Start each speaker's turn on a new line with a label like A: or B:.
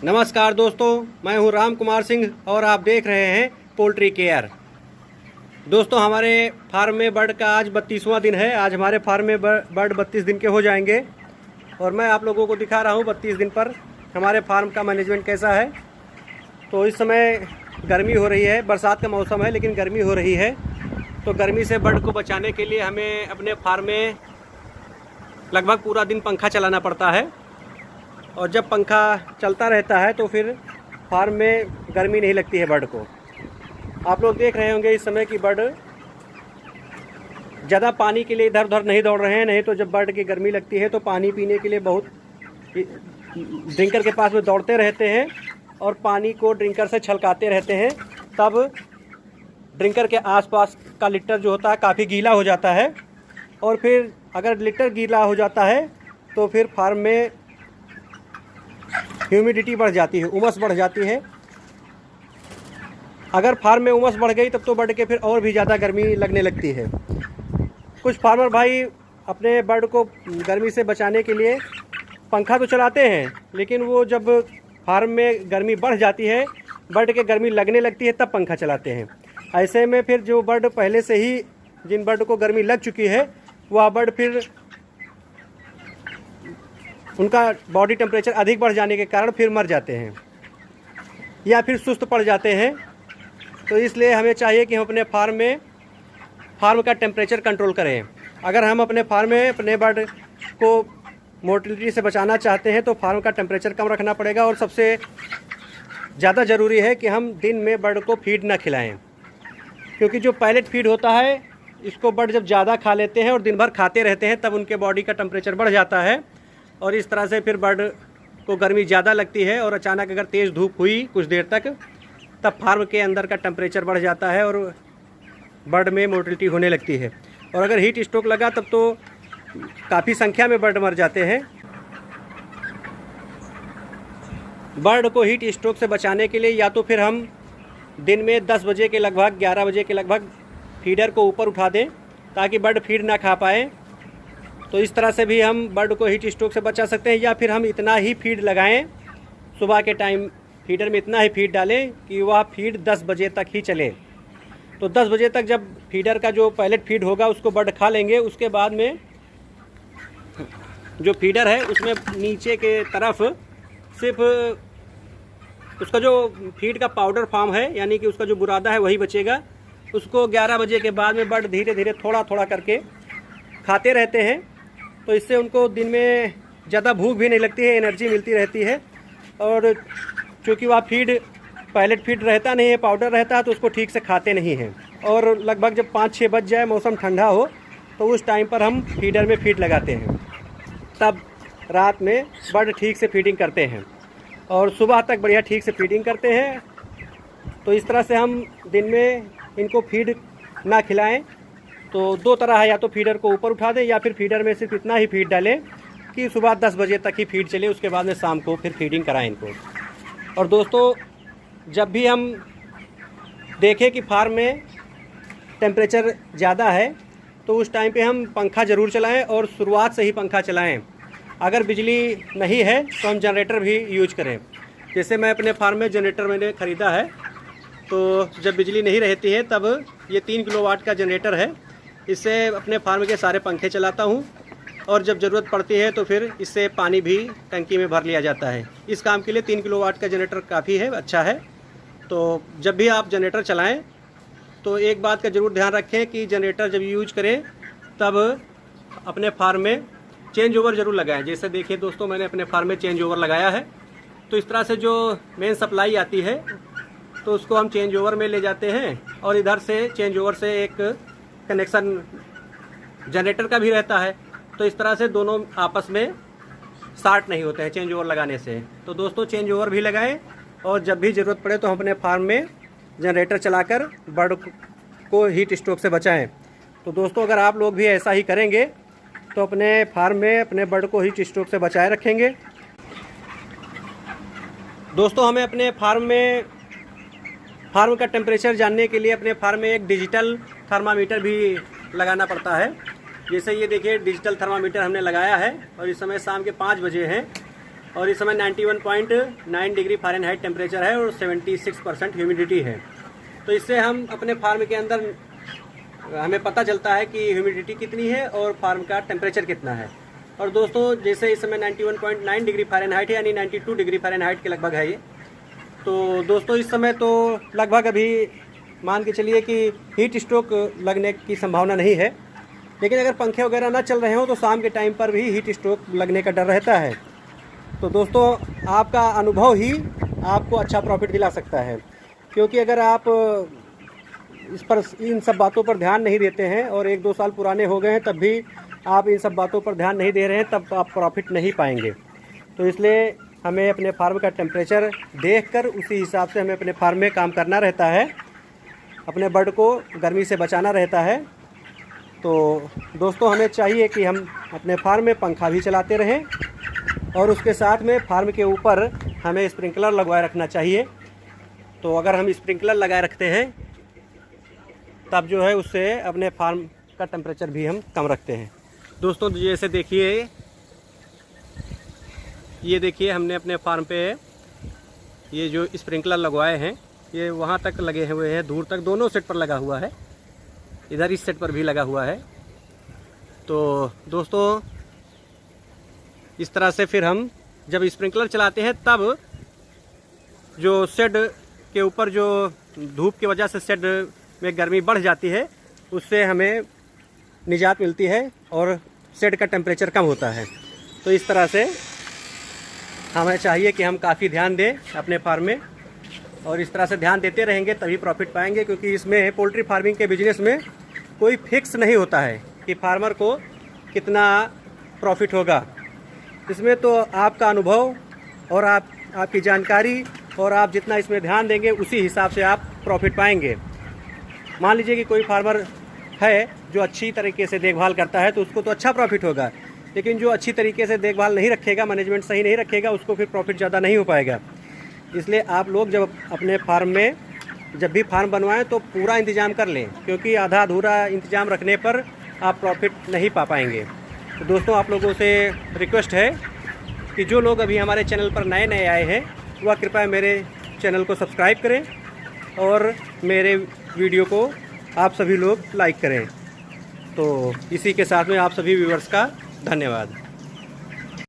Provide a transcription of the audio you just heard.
A: नमस्कार दोस्तों, मैं हूं राम कुमार सिंह और आप देख रहे हैं पोल्ट्री केयर। दोस्तों, हमारे फार्म में बर्ड का आज 32वां दिन है। आज हमारे फार्म में बर्ड 32 दिन के हो जाएंगे और मैं आप लोगों को दिखा रहा हूं 32 दिन पर हमारे फार्म का मैनेजमेंट कैसा है। तो इस समय गर्मी हो रही है, बरसात का मौसम है लेकिन गर्मी हो रही है। तो गर्मी से बर्ड को बचाने के लिए हमें अपने फार्म में लगभग पूरा दिन पंखा चलाना पड़ता है और जब पंखा चलता रहता है तो फिर फार्म में गर्मी नहीं लगती है बर्ड को। आप लोग देख रहे होंगे इस समय कि बर्ड ज़्यादा पानी के लिए इधर उधर नहीं दौड़ रहे हैं। नहीं तो जब बर्ड की गर्मी लगती है तो पानी पीने के लिए बहुत ड्रिंकर के पास में दौड़ते रहते हैं और पानी को ड्रिंकर से छलकाते रहते हैं। तब ड्रिंकर के आसपास का लिटर जो होता है काफ़ी गीला हो जाता है और फिर अगर लिटर गीला हो जाता है तो फिर फार्म में ह्यूमिडिटी बढ़ जाती है, उमस बढ़ जाती है। अगर फार्म में उमस बढ़ गई तब तो बर्ड के फिर और भी ज़्यादा गर्मी लगने लगती है। कुछ फार्मर भाई अपने बर्ड को गर्मी से बचाने के लिए पंखा तो चलाते हैं लेकिन वो जब फार्म में गर्मी बढ़ जाती है, बर्ड के गर्मी लगने लगती है, तब पंखा चलाते हैं। ऐसे में फिर जो बर्ड पहले से ही जिन बर्ड को गर्मी लग चुकी है वह बर्ड फिर उनका बॉडी टेम्परेचर अधिक बढ़ जाने के कारण फिर मर जाते हैं या फिर सुस्त पड़ जाते हैं। तो इसलिए हमें चाहिए कि हम अपने फार्म का टेम्परेचर कंट्रोल करें। अगर हम अपने फार्म में अपने बर्ड को मोर्टेलिटी से बचाना चाहते हैं तो फार्म का टेम्परेचर कम रखना पड़ेगा और सबसे ज़्यादा ज़रूरी है कि हम दिन में बर्ड को फीड ना खिलाएं, क्योंकि जो पैलेट फीड होता है इसको बर्ड जब ज़्यादा खा लेते हैं और दिन भर खाते रहते हैं तब उनके बॉडी का टेम्परेचर बढ़ जाता है और इस तरह से फिर बर्ड को गर्मी ज़्यादा लगती है और अचानक अगर तेज़ धूप हुई कुछ देर तक तब फार्म के अंदर का टेम्परेचर बढ़ जाता है और बर्ड में मोर्टेलिटी होने लगती है। और अगर हीट स्ट्रोक लगा तब तो काफ़ी संख्या में बर्ड मर जाते हैं। बर्ड को हीट स्ट्रोक से बचाने के लिए या तो फिर हम दिन में 10 बजे के लगभग 11 बजे के लगभग फीडर को ऊपर उठा दें ताकि बर्ड फीड ना खा पाए। तो इस तरह से भी हम बर्ड को हीट स्ट्रोक से बचा सकते हैं। या फिर हम इतना ही फीड लगाएं, सुबह के टाइम फीडर में इतना ही फीड डालें कि वह फीड 10 बजे तक ही चले। तो 10 बजे तक जब फीडर का जो पैलेट फीड होगा उसको बर्ड खा लेंगे, उसके बाद में जो फीडर है उसमें नीचे के तरफ सिर्फ उसका जो फीड का पाउडर फॉर्म है यानी कि उसका जो बुरादा है वही बचेगा। उसको 11 बजे के बाद में बर्ड धीरे धीरे थोड़ा थोड़ा करके खाते रहते हैं। तो इससे उनको दिन में ज़्यादा भूख भी नहीं लगती है, एनर्जी मिलती रहती है। और चूँकि वह फीड पैलेट फीड रहता नहीं है, पाउडर रहता है, तो उसको ठीक से खाते नहीं हैं। और लगभग जब 5-6 बज जाए, मौसम ठंडा हो, तो उस टाइम पर हम फीडर में फीड लगाते हैं। तब रात में बर्ड ठीक से फीडिंग करते हैं और सुबह तक बढ़िया ठीक से फीडिंग करते हैं। तो इस तरह से हम दिन में इनको फीड ना खिलाएं तो दो तरह है, या तो फीडर को ऊपर उठा दें या फिर फीडर में सिर्फ इतना ही फीड डालें कि सुबह 10 बजे तक ही फीड चले, उसके बाद में शाम को फिर फीडिंग कराएं इनको। और दोस्तों, जब भी हम देखें कि फार्म में टेम्परेचर ज़्यादा है तो उस टाइम पे हम पंखा ज़रूर चलाएं और शुरुआत से ही पंखा चलाएं। अगर बिजली नहीं है तो हम जनरेटर भी यूज करें। जैसे मैं अपने फार्म में जनरेटर मैंने ख़रीदा है, तो जब बिजली नहीं रहती है तब ये 3 किलोवाट का जनरेटर है। इससे अपने फार्म के सारे पंखे चलाता हूँ और जब ज़रूरत पड़ती है तो फिर इससे पानी भी टंकी में भर लिया जाता है। इस काम के लिए 3 किलोवाट का जनरेटर काफ़ी है, अच्छा है। तो जब भी आप जनरेटर चलाएं तो एक बात का ज़रूर ध्यान रखें कि जनरेटर जब यूज करें तब अपने फार्म में चेंज ओवर ज़रूर लगाएं। जैसे देखिए दोस्तों, मैंने अपने फार्म में चेंज ओवर लगाया है। तो इस तरह से जो मेन सप्लाई आती है तो उसको हम चेंज ओवर में ले जाते हैं और इधर से चेंज ओवर से एक कनेक्शन जनरेटर का भी रहता है। तो इस तरह से दोनों आपस में शॉर्ट नहीं होते हैं चेंज ओवर लगाने से। तो दोस्तों, चेंज ओवर भी लगाएं और जब भी ज़रूरत पड़े तो हम अपने फार्म में जनरेटर चलाकर बर्ड को हीट स्ट्रोक से बचाएं। तो दोस्तों, अगर आप लोग भी ऐसा ही करेंगे तो अपने फार्म में अपने बर्ड को हीट स्ट्रोक से बचाए रखेंगे। दोस्तों, हमें अपने फार्म का टेम्परेचर जानने के लिए अपने फार्म में एक डिजिटल थर्मामीटर भी लगाना पड़ता है। जैसे ये देखिए, डिजिटल थर्मामीटर हमने लगाया है और इस समय शाम के 5 बजे हैं। और इस समय 91.9 डिग्री फ़ारेनहाइट टेम्परेचर है और 76% ह्यूमिडिटी है। तो इससे हम अपने फार्म के अंदर हमें पता चलता है कि ह्यूमिडिटी कितनी है और फार्म का टेम्परेचर कितना है। और दोस्तों जैसे इस समय 91.9 डिग्री फ़ारेनहाइट है यानी 92 डिग्री फ़ारेनहाइट के लगभग है ये। तो दोस्तों इस समय तो लगभग अभी मान के चलिए कि हीट स्ट्रोक लगने की संभावना नहीं है, लेकिन अगर पंखे वगैरह ना चल रहे हो तो शाम के टाइम पर भी हीट स्ट्रोक लगने का डर रहता है। तो दोस्तों आपका अनुभव ही आपको अच्छा प्रॉफिट दिला सकता है, क्योंकि अगर आप इन सब बातों पर ध्यान नहीं देते हैं और 1-2 साल पुराने हो गए हैं तब भी आप इन सब बातों पर ध्यान नहीं दे रहे हैं, तब आप प्रॉफिट नहीं पाएंगे। तो इसलिए हमें अपने फार्म का टेम्परेचर देखकर उसी हिसाब से हमें अपने फार्म में काम करना रहता है, अपने बर्ड को गर्मी से बचाना रहता है। तो दोस्तों हमें चाहिए कि हम अपने फार्म में पंखा भी चलाते रहें और उसके साथ में फार्म के ऊपर हमें स्प्रिंकलर लगवाए रखना चाहिए। तो अगर हम स्प्रिंकलर लगाए रखते हैं तब जो है उससे अपने फार्म का टेम्परेचर भी हम कम रखते हैं। दोस्तों जैसे देखिए, ये देखिए हमने अपने फार्म पे ये जो स्प्रिंकलर लगवाए हैं ये वहाँ तक लगे हुए हैं, दूर तक दोनों सेट पर लगा हुआ है, इधर इस सेट पर भी लगा हुआ है। तो दोस्तों इस तरह से फिर हम जब स्प्रिंकलर चलाते हैं तब जो शेड के ऊपर जो धूप की वजह से शेड में गर्मी बढ़ जाती है उससे हमें निजात मिलती है और शेड का टेम्परेचर कम होता है। तो इस तरह से हमें चाहिए कि हम काफ़ी ध्यान दें अपने फार्म में, और इस तरह से ध्यान देते रहेंगे तभी प्रॉफिट पाएंगे, क्योंकि इसमें पोल्ट्री फार्मिंग के बिजनेस में कोई फिक्स नहीं होता है कि फार्मर को कितना प्रॉफिट होगा। इसमें तो आपका अनुभव और आपकी जानकारी और आप जितना इसमें ध्यान देंगे उसी हिसाब से आप प्रॉफिट पाएंगे। मान लीजिए कि कोई फार्मर है जो अच्छी तरीके से देखभाल करता है तो उसको तो अच्छा प्रॉफिट होगा, लेकिन जो अच्छी तरीके से देखभाल नहीं रखेगा, मैनेजमेंट सही नहीं रखेगा, उसको फिर प्रॉफिट ज़्यादा नहीं हो पाएगा। इसलिए आप लोग जब अपने फार्म में जब भी फार्म बनवाएं तो पूरा इंतज़ाम कर लें, क्योंकि आधा अधूरा इंतज़ाम रखने पर आप प्रॉफिट नहीं पा पाएंगे। तो दोस्तों आप लोगों से रिक्वेस्ट है कि जो लोग अभी हमारे चैनल पर नए नए आए हैं वह कृपया मेरे चैनल को सब्सक्राइब करें और मेरे वीडियो को आप सभी लोग लाइक करें। तो इसी के साथ में आप सभी व्यूअर्स का धन्यवाद।